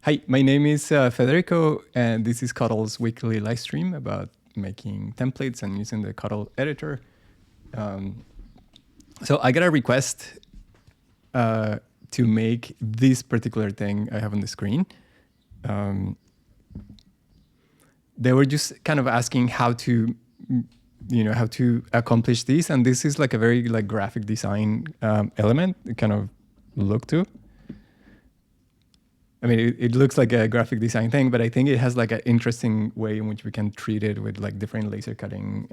Hi, my name is Federico, and this is Cuttle's weekly live stream about making templates and using the Cuttle editor. So I got a request to make this particular thing I have on the screen. They were just kind of asking how to, how to accomplish this, and this is like a very like graphic design element kind of look to. I mean, it looks like a graphic design thing, but I think it has like an interesting way in which we can treat it with like different laser cutting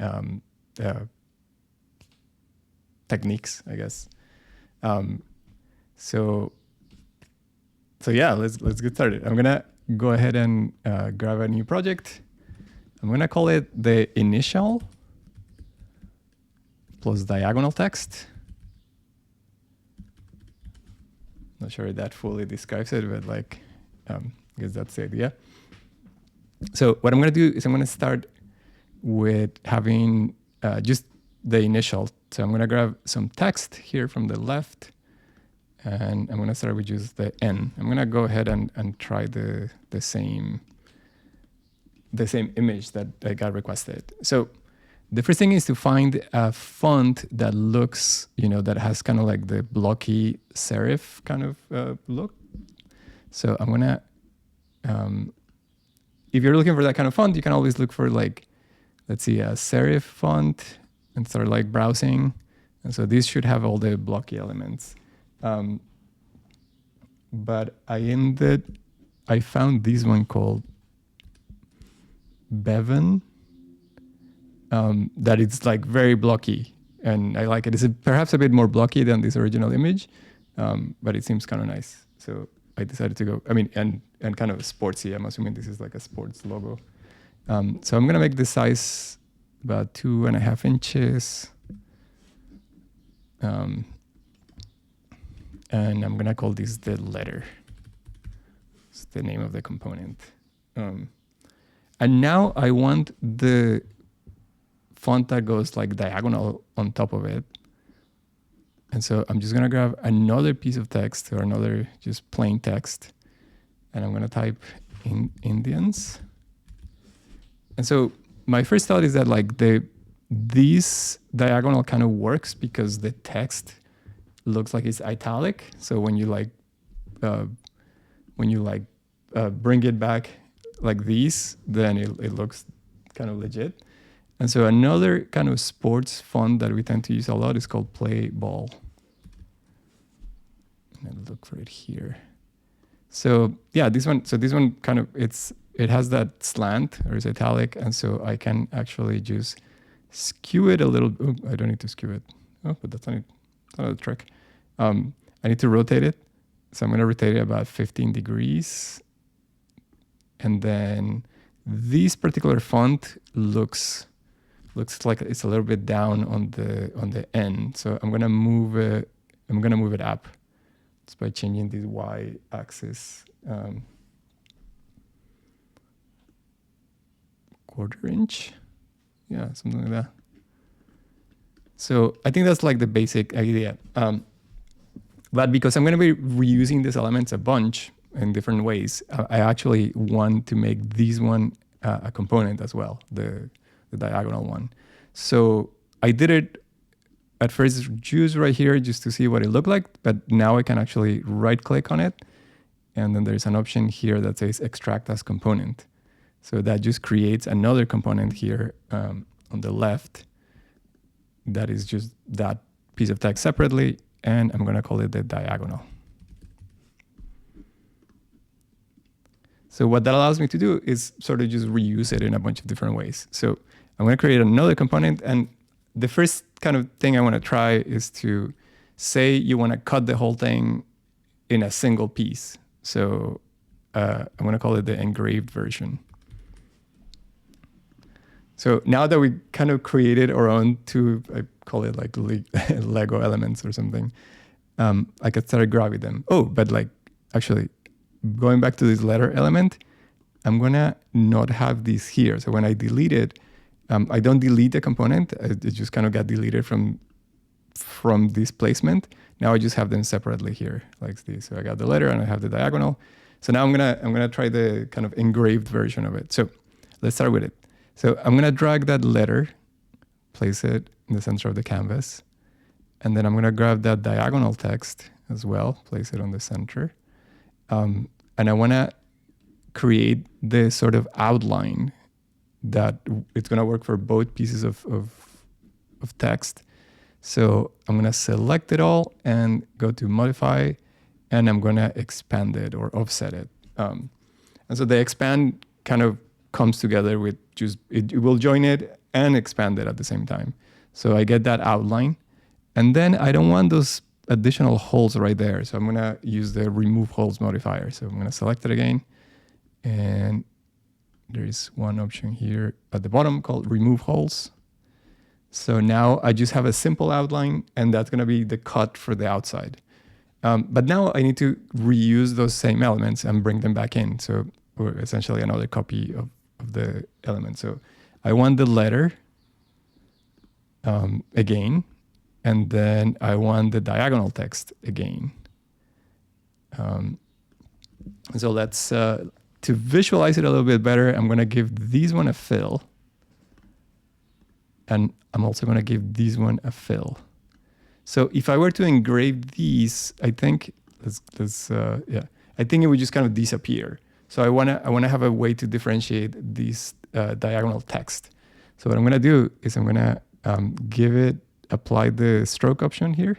techniques, I guess. So yeah, let's get started. I'm gonna go ahead and grab a new project. I'm gonna call it the initial plus diagonal text. Not sure if that fully describes it, but like, I guess that's the idea. So what I'm gonna do is I'm gonna start with having just the initial. So I'm gonna grab some text here from the left, and I'm gonna start with just the N. I'm gonna go ahead and try the same image that I got requested. So the first thing is to find a font that looks, that has kind of like the blocky serif kind of look. So I'm gonna, if you're looking for that kind of font, you can always look for like, let's see, a serif font and start like browsing. And so this should have all the blocky elements. But I found this one called Bevan. That it's like very blocky, and I like it. It's perhaps a bit more blocky than this original image, but it seems kind of nice. So I decided to go, and kind of sportsy. I'm assuming this is like a sports logo. So I'm gonna make the size about 2.5 inches. And I'm gonna call this the letter. It's the name of the component. And now I want the font that goes like diagonal on top of it. And so I'm just gonna grab another piece of text or another just plain text, and I'm gonna type in Indians. And so my first thought is that like this diagonal kind of works because the text looks like it's italic. So when you bring it back like these, then it looks kind of legit. And so another kind of sports font that we tend to use a lot is called Play Ball. And I'll look for it here. So yeah, this one kind of, it has that slant, or is italic, and so I can actually just skew it a little. Oh, I don't need to skew it. Oh, but that's not a trick. I need to rotate it. So I'm gonna rotate it about 15 degrees. And then this particular font looks like it's a little bit down on the end. So I'm gonna move it up just by changing the y-axis 1/4 inch. Yeah, something like that. So I think that's like the basic idea. But because I'm gonna be reusing these elements a bunch in different ways, I actually want to make this one a component as well, the diagonal one. So I did it at first just right here just to see what it looked like, but now I can actually right click on it. And then there's an option here that says extract as component. So that just creates another component here on the left that is just that piece of text separately. And I'm gonna call it the diagonal. So what that allows me to do is sort of just reuse it in a bunch of different ways. So I'm gonna create another component, and the first kind of thing I wanna try is to say you wanna cut the whole thing in a single piece. So I'm gonna call it the engraved version. So now that we kind of created our own I call it like Lego elements or something, I could start grabbing them. Oh, but like actually, going back to this letter element, I'm gonna not have these here. So when I delete it, I don't delete the component. It just kind of got deleted from this placement. Now I just have them separately here like this. So I got the letter and I have the diagonal. So now I'm gonna try the kind of engraved version of it. So let's start with it. So I'm gonna drag that letter, place it in the center of the canvas, and then I'm gonna grab that diagonal text as well, place it on the center, and I wanna create this sort of outline that it's gonna work for both pieces of text. So I'm gonna select it all and go to modify, and I'm gonna expand it or offset it. And so the expand kind of comes together with just, it will join it and expand it at the same time. So I get that outline. And then I don't want those additional holes right there. So I'm gonna use the remove holes modifier. So I'm gonna select it again. And there is one option here at the bottom called remove holes. So now I just have a simple outline, and that's gonna be the cut for the outside. But now I need to reuse those same elements and bring them back in. So or essentially another copy of the element. So I want the letter again, and then I want the diagonal text again. So let's, to visualize it a little bit better, I'm gonna give these one a fill. And I'm also gonna give these one a fill. So if I were to engrave these, I think I think it would just kind of disappear. So I wanna have a way to differentiate these diagonal text. So what I'm gonna do is I'm gonna apply the stroke option here,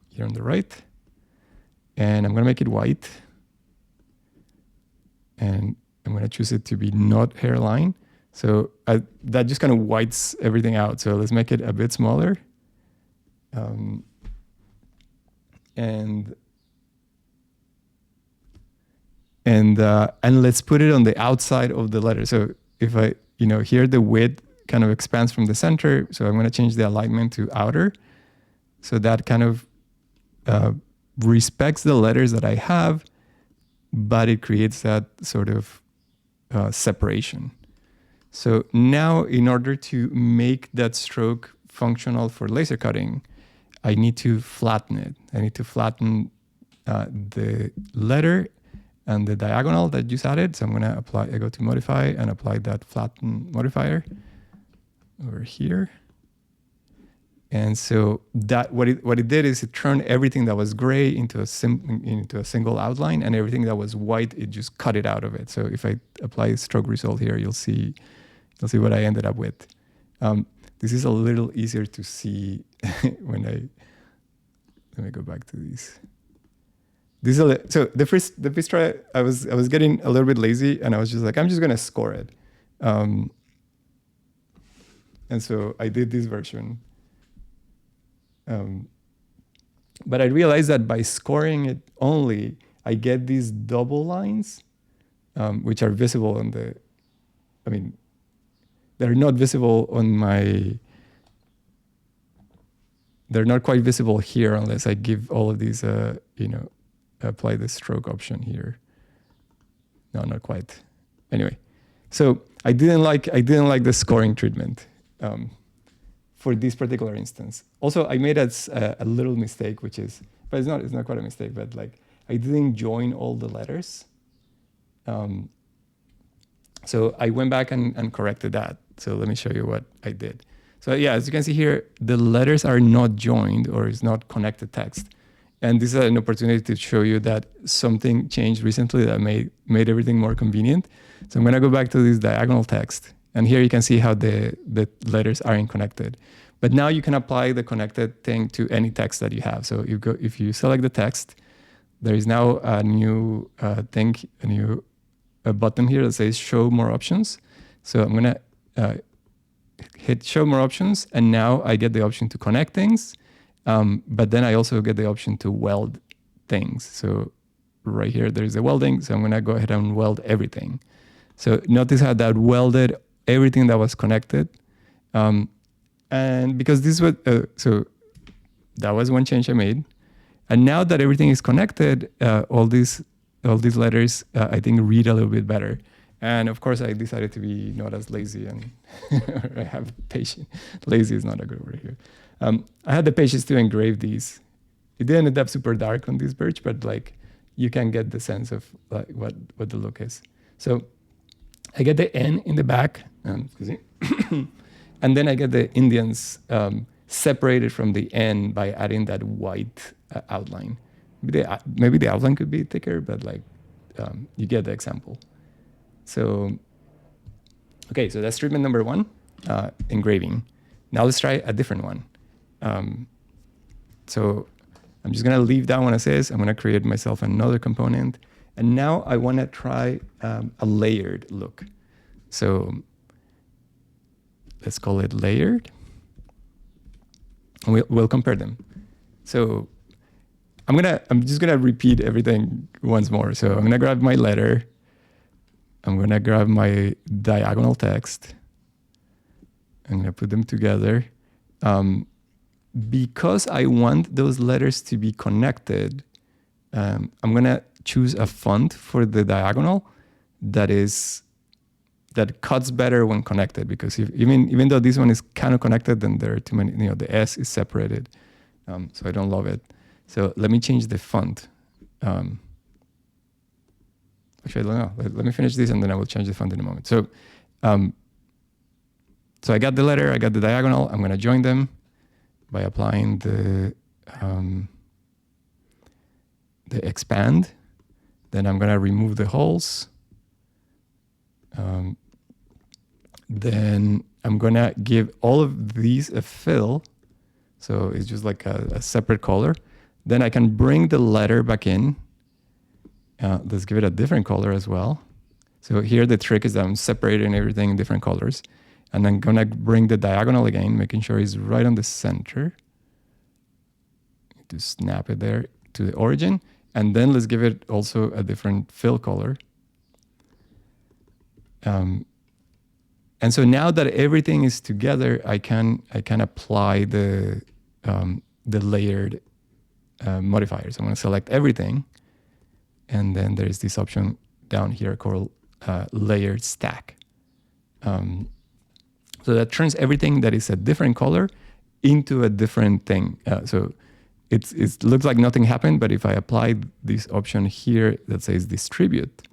here on the right, and I'm gonna make it white, and I'm gonna choose it to be not hairline. So that just kind of whites everything out. So let's make it a bit smaller. And let's put it on the outside of the letter. So if I, here the width kind of expands from the center. So I'm going to change the alignment to outer. So that kind of respects the letters that I have, but it creates that sort of separation. So now in order to make that stroke functional for laser cutting, I need to flatten it. I need to flatten the letter and the diagonal that just added. So I'm going to I go to modify and apply that flatten modifier over here. And so that what it did is it turned everything that was gray into a single outline, and everything that was white, it just cut it out of it. So if I apply stroke result here, you'll see what I ended up with. This is a little easier to see when let me go back to these. So the first try, I was getting a little bit lazy, and I was just like, I'm just gonna score it. And so I did this version. But I realized that by scoring it only, I get these double lines, which are visible on they're not visible on they're not quite visible here unless I give all of these, apply the stroke option here. No, not quite. Anyway, so I didn't like the scoring treatment for this particular instance. Also, I made a little mistake, but it's not quite a mistake, but like I didn't join all the letters. So I went back and corrected that. So let me show you what I did. So yeah, as you can see here, the letters are not joined, or is not connected text. And this is an opportunity to show you that something changed recently that made everything more convenient. So I'm gonna go back to this diagonal text. And here you can see how the letters aren't connected. But now you can apply the connected thing to any text that you have. So if you select the text, there is now a new button here that says show more options. So I'm gonna hit show more options, and now I get the option to connect things, but then I also get the option to weld things. So right here, there's the welding. So I'm gonna go ahead and weld everything. So notice how that welded everything that was connected. And because this was, so that was one change I made. And now that everything is connected, all these letters, I think, read a little bit better. And of course, I decided to be not as lazy, and I have patience. Lazy is not a good word here. I had the patience to engrave these. it didn't end up super dark on this birch, but like you can get the sense of like what the look is. So I get the N in the back, excuse me, and then I get the Indians separated from the N by adding that white outline. Maybe the outline could be thicker, but like you get the example. So, okay, so that's treatment number one, engraving. Now let's try a different one. So I'm just gonna leave that one as is. I'm gonna create myself another component. And now I wanna try a layered look. So let's call it layered. And we'll compare them. So I'm just gonna repeat everything once more. So I'm gonna grab my letter. I'm gonna grab my diagonal text. I'm gonna put them together. Because I want those letters to be connected, I'm gonna choose a font for the diagonal that cuts better when connected, because even though this one is kind of connected, then there are too many, the S is separated. So I don't love it. So let me change the font. Actually, I don't know. Let me finish this and then I will change the font in a moment. So, so I got the letter, I got the diagonal. I'm gonna join them by applying the expand. Then I'm gonna remove the holes. Then I'm gonna give all of these a fill. So it's just like a separate color. Then I can bring the letter back in. Let's give it a different color as well. So here the trick is that I'm separating everything in different colors. And I'm gonna bring the diagonal again, making sure it's right on the center. To snap it there to the origin. And then let's give it also a different fill color. And so now that everything is together, I can apply the layered modifiers. I'm going to select everything, and then there is this option down here called layered stack. So that turns everything that is a different color into a different thing. So it looks like nothing happened, but if I apply this option here that says distribute,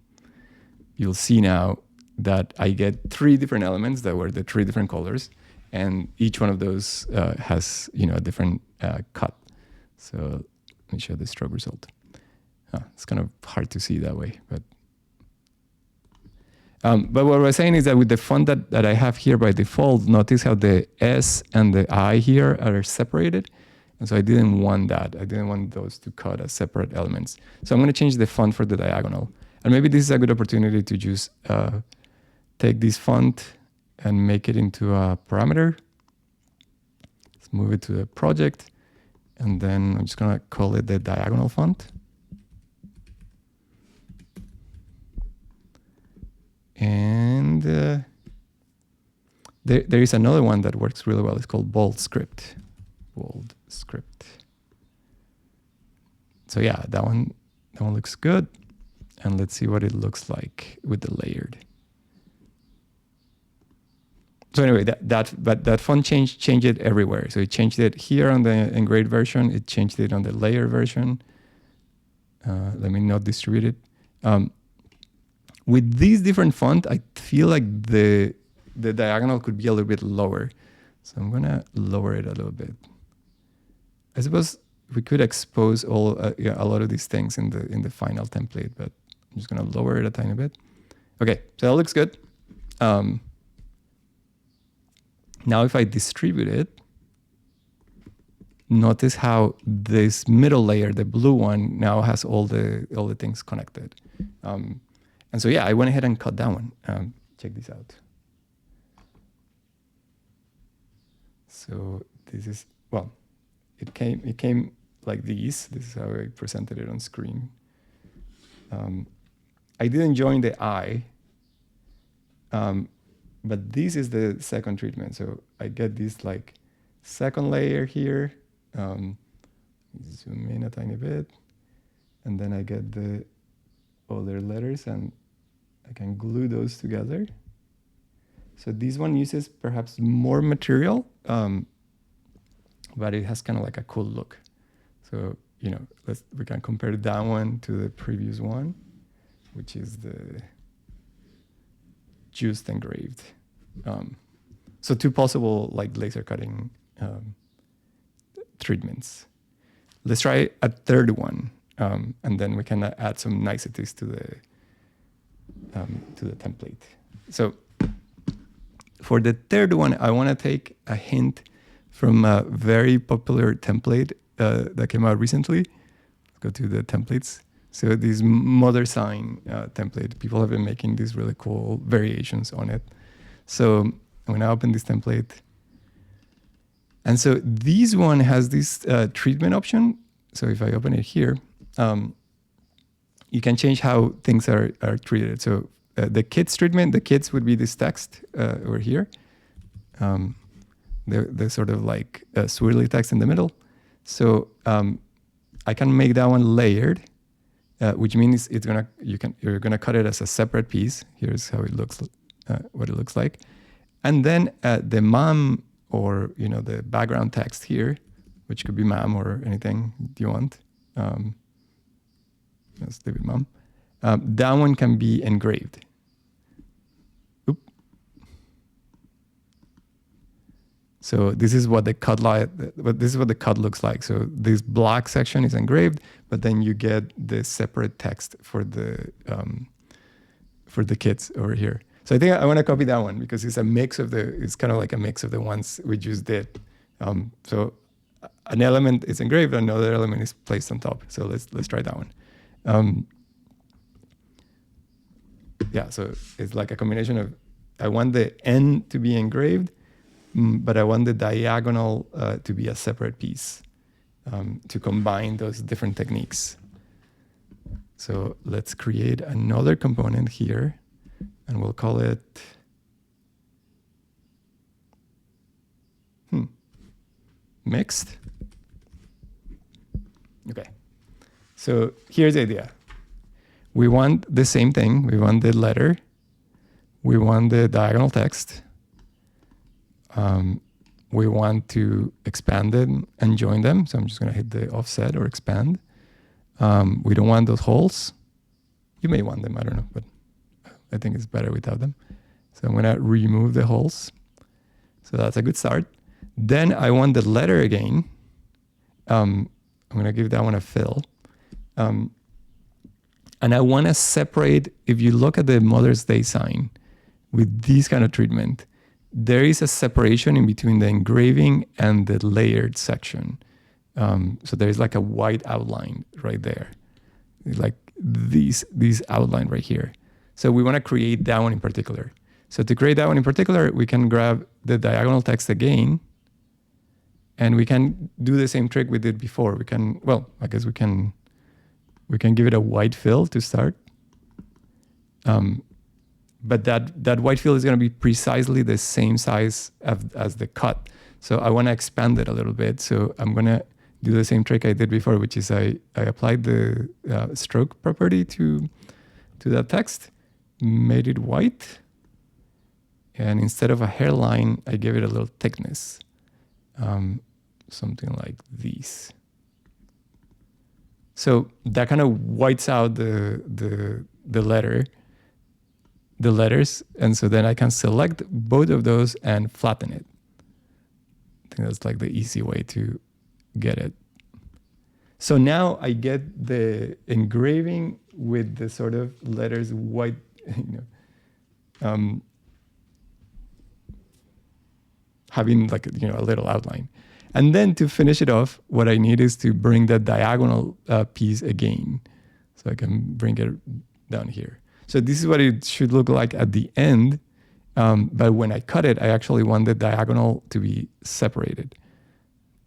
you'll see now that I get 3 different elements that were the 3 different colors, and each one of those has a different cut. So let me show the stroke result. It's kind of hard to see that way, but what we're saying is that with the font that I have here by default, notice how the S and the I here are separated. And so I didn't want that. I didn't want those to cut as separate elements. So I'm going to change the font for the diagonal. And maybe this is a good opportunity to just take this font and make it into a parameter. Let's move it to the project. And then I'm just going to call it the diagonal font. And there is another one that works really well. It's called bold script. Bold script. So yeah, that one looks good. And let's see what it looks like with the layered. So anyway, that font changed it everywhere. So it changed it here on the engraved version. It changed it on the layer version. Let me not distribute it. With these different font, I feel like the diagonal could be a little bit lower. So I'm gonna lower it a little bit. I suppose we could expose a lot of these things in the final template, but I'm just gonna lower it a tiny bit. Okay, so that looks good. Now if I distribute it, notice how this middle layer, the blue one, now has all the things connected. And so yeah, I went ahead and cut that one. Check this out. So this is, well, it came like this. This is how I presented it on screen. I didn't join the eye, but this is the second treatment. So I get this like second layer here. Zoom in a tiny bit, and then I get the other letters and I can glue those together. So this one uses perhaps more material, but it has kind of like a cool look. So we can compare that one to the previous one, which is the just engraved. So two possible like laser cutting treatments. Let's try a third one, and then we can add some niceties to the template. So for the third one, I want to take a hint from a very popular template that came out recently. Let's go to the templates. So this mother sign template, people have been making these really cool variations on it. So I'm going to open this template. And so this one has this treatment option. So if I open it here, you can change how things are treated. So the kids treatment, the kids would be this text over here. The sort of like swirly text in the middle. So I can make that one layered, which means you're gonna cut it as a separate piece. Here's how it looks, what it looks like, and then the mom or the background text here, which could be mom or anything you want. Let's leave it mom. That one can be engraved. Oop. So this is what the cut looks like. So this black section is engraved, but then you get the separate text for the kids over here. So I think I want to copy that one because it's kind of like a mix of the ones we just did. So an element is engraved, another element is placed on top. So let's try that one. Yeah, so it's like a combination of, I want the N to be engraved, but I want the diagonal to be a separate piece to combine those different techniques. So let's create another component here, and we'll call it mixed. Okay, so here's the idea. We want the same thing. We want the letter. We want the diagonal text. We want to expand them and join them. So I'm just going to hit the offset or expand. We don't want those holes. You may want them, I don't know, but I think it's better without them. So I'm going to remove the holes. So that's a good start. Then I want the letter again. I'm going to give that one a fill. And I want to separate, if you look at the Mother's Day sign with this kind of treatment, there is a separation in between the engraving and the layered section. So there's like a white outline right there, like this outline right here. So we want to create that one in particular. So to create that one in particular, we can grab the diagonal text again, and we can do the same trick we did before. I guess we can give it a white fill to start. But that white fill is going to be precisely the same size as the cut. So I want to expand it a little bit. So I'm going to do the same trick I did before, which is I applied the stroke property to that text, made it white. And instead of a hairline, I gave it a little thickness, something like this. So that kind of whites out the letters, and so then I can select both of those and flatten it. I think that's like the easy way to get it. So now I get the engraving with the sort of letters white, having like a little outline. And then to finish it off, what I need is to bring the diagonal piece again. So I can bring it down here. So this is what it should look like at the end. But when I cut it, I actually want the diagonal to be separated.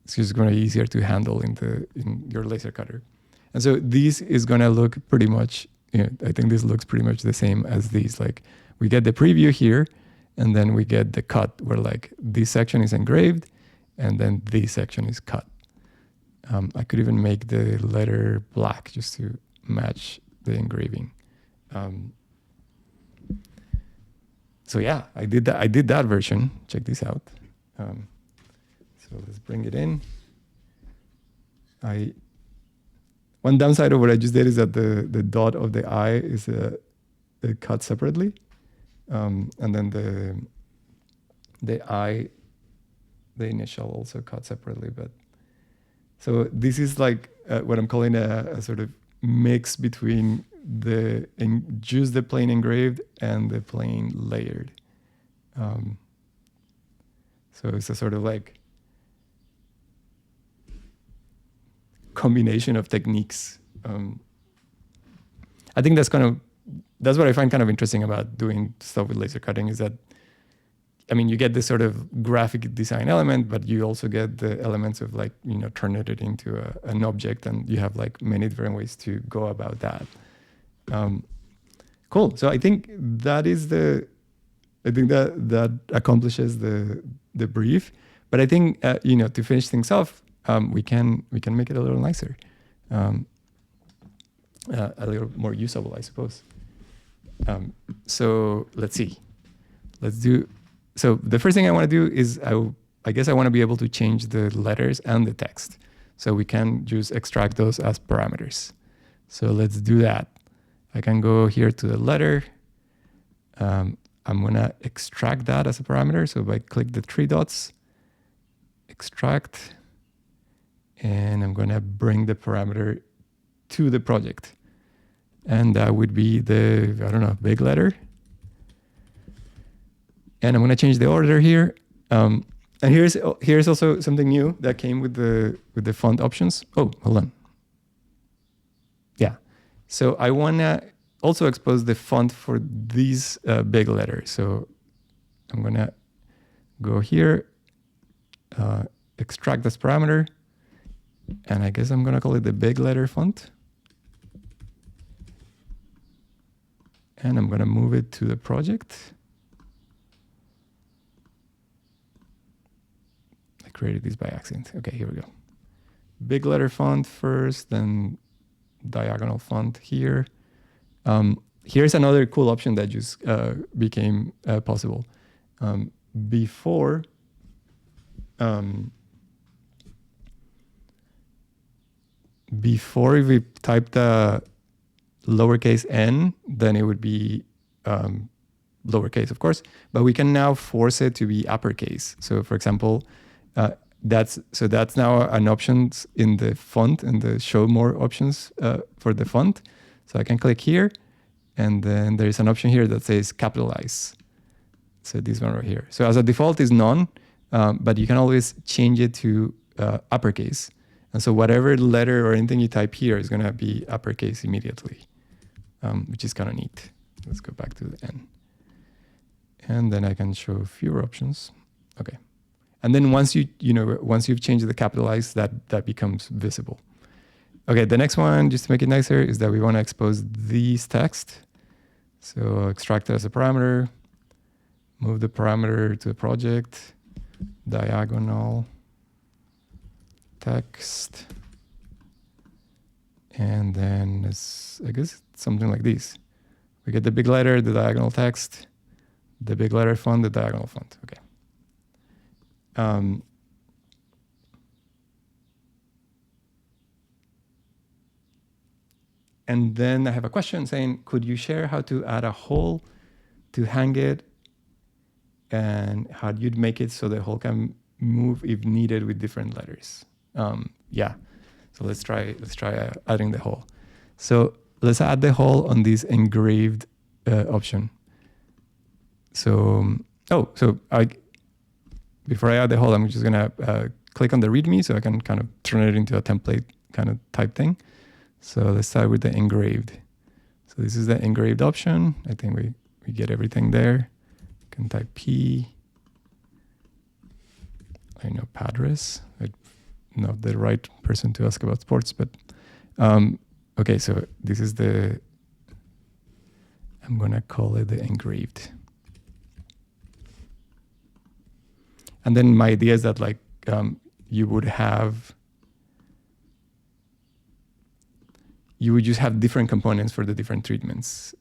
It's just going to be easier to handle in your laser cutter. And so this is going to look pretty much, I think this looks pretty much the same as these. Like we get the preview here, and then we get the cut where like this section is engraved, and then this section is cut. I could even make the letter black just to match the engraving. So yeah, I did that version. Check this out. So let's bring it in. I One downside of what I just did is that the dot of the I is cut separately. And then the I, the initial also cut separately. But so this is like what I'm calling a sort of mix between just the plain engraved and the plain layered. So it's a sort of like combination of techniques. I think that's what I find kind of interesting about doing stuff with laser cutting is that, I mean, you get this sort of graphic design element, but you also get the elements of like, turning it into an object, and you have like many different ways to go about that. Cool. So I think that accomplishes the brief. But I think to finish things off, we can make it a little nicer, a little more usable, I suppose. So let's see. So the first thing I want to do is I guess I want to be able to change the letters and the text. So we can just extract those as parameters. So let's do that. I can go here to the letter. I'm going to extract that as a parameter. So if I click the three dots, extract, and I'm going to bring the parameter to the project. And that would be the, big letter. And I'm going to change the order here. And here's also something new that came with the font options. Oh, hold on. Yeah. So I want to also expose the font for these big letters. So I'm going to go here, extract this parameter, and I guess I'm going to call it the big letter font. And I'm going to move it to the project. I created this by accident. Okay, here we go. Big letter font first, then diagonal font here. Here's another cool option that just became possible. Before if we typed lowercase n, then it would be lowercase, of course, but we can now force it to be uppercase. So for example, that's now an option in the font, and the show more options for the font. So I can click here, and then there's an option here that says capitalize. So this one right here. So as a default is none, but you can always change it to uppercase. And so whatever letter or anything you type here is going to be uppercase immediately, which is kind of neat. Let's go back to the N. And then I can show fewer options. Okay. And then once you've changed the capitalize, that becomes visible. Okay, the next one, just to make it nicer, is that we want to expose these text. So extract it as a parameter, move the parameter to the project, diagonal text, and then I guess something like this. We get the big letter, the diagonal text, the big letter font, the diagonal font. Okay. And then I have a question saying, could you share how to add a hole to hang it, and how you'd make it so the hole can move if needed with different letters? Yeah. So let's try adding the hole. So let's add the hole on this engraved option. So before I add the hole, I'm just gonna click on the README so I can kind of turn it into a template kind of type thing. So let's start with the engraved. So this is the engraved option. I think we get everything there. You can type P. I know Padres. I'm not the right person to ask about sports, but okay. So this is I'm gonna call it the engraved. And then my idea is that you would just have different components for the different treatments.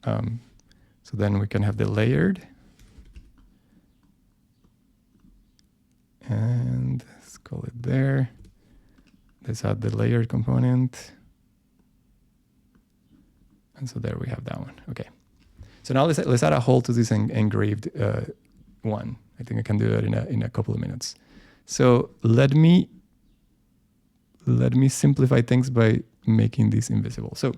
So then we can have the layered. And let's call it there. Let's add the layered component. And so there we have that one. Okay. So now let's add a hole to this engraved one. I think I can do that in a couple of minutes. So let me simplify things by making this invisible. So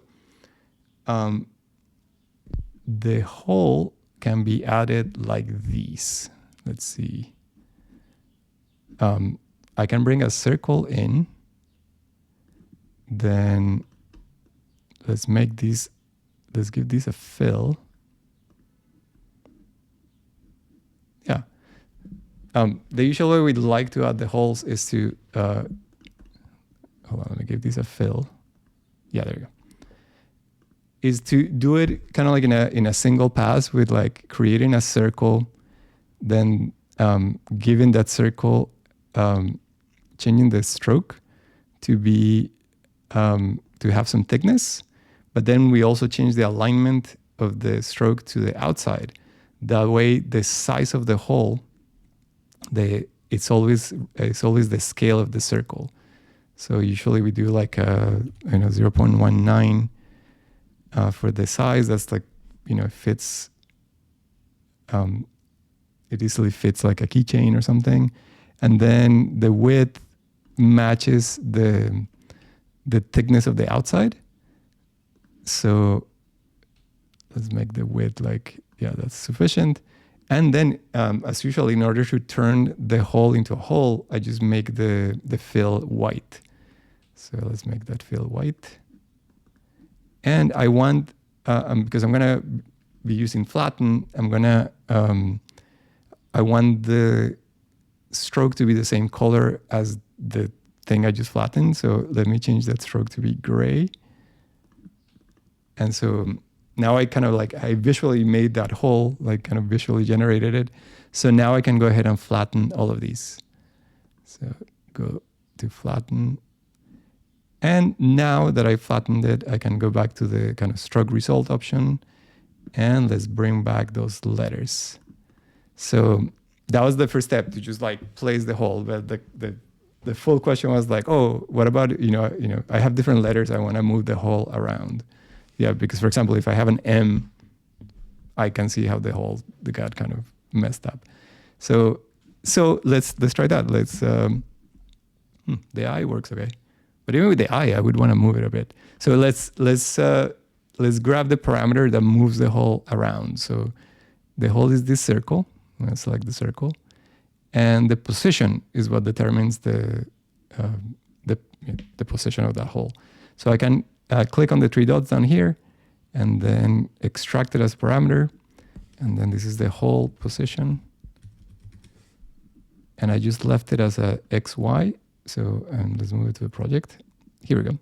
the hole can be added like these. Let's see. I can bring a circle in. Then let's make these, let's give this a fill. Yeah. The usual way we'd like to add the holes is to, hold on, let me give this a fill. Yeah, there you go. Is to do it kind of like in a single pass with like creating a circle, then giving that circle, changing the stroke to be, to have some thickness, but then we also change the alignment of the stroke to the outside. That way, the size of the hole, it's always the scale of the circle. So usually we do like 0.19 for the size. That's like, it fits. It easily fits like a keychain or something, and then the width matches the thickness of the outside. So let's make the width like, yeah, that's sufficient. And then as usual, in order to turn the hole into a hole, I just make the fill white. So let's make that fill white. And I want, because I'm gonna be using flatten, I want the stroke to be the same color as the thing I just flattened. So let me change that stroke to be gray. And so now I kind of like, I visually made that hole, like kind of visually generated it. So now I can go ahead and flatten all of these. So go to flatten. And now that I flattened it, I can go back to the kind of stroke result option, and let's bring back those letters. So that was the first step, to just like place the hole. But the full question was like, oh, what about, I have different letters. I want to move the hole around. Yeah, because for example, if I have an M, I can see how the got kind of messed up. So let's try that. Let's the I works okay, but even with the I would want to move it a bit. So let's grab the parameter that moves the hole around. So the hole is this circle. I'm gonna select the circle, and the position is what determines the position of that hole. So I can click on the three dots down here, and then extract it as a parameter, and then this is the hole position, and I just left it as a XY. So let's move it to the project. Here we go.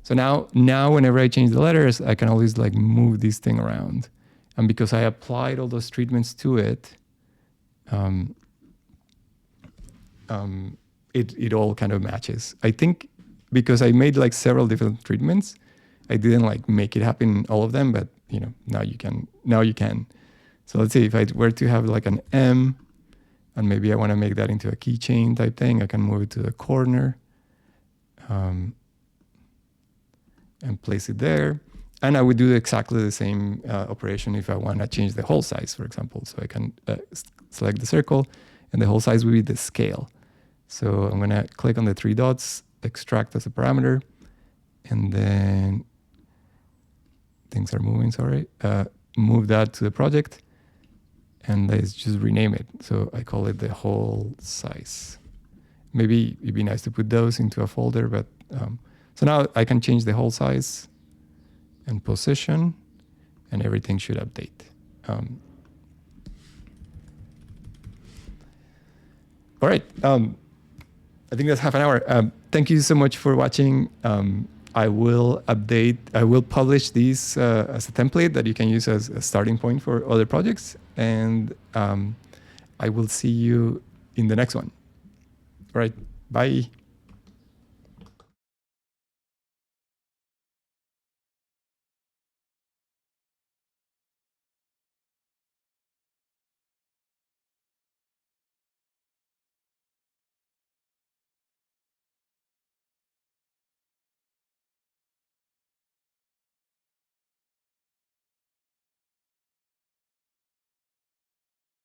So now whenever I change the letters, I can always like move this thing around. And because I applied all those treatments to it, it all kind of matches. I think because I made like several different treatments, I didn't like make it happen in all of them, but now you can. So let's say if I were to have like an M, and maybe I want to make that into a keychain type thing, I can move it to the corner and place it there. And I would do exactly the same operation if I want to change the hole size, for example. So I can select the circle, and the hole size will be the scale. So I'm going to click on the three dots, extract as a parameter, and then things are moving, sorry. Move that to the project, and let's just rename it. So I call it the hole size. Maybe it'd be nice to put those into a folder, but so now I can change the hole size and position, and everything should update. All right, I think that's half an hour. Thank you so much for watching. I will publish these as a template that you can use as a starting point for other projects, and I will see you in the next one. All right, bye.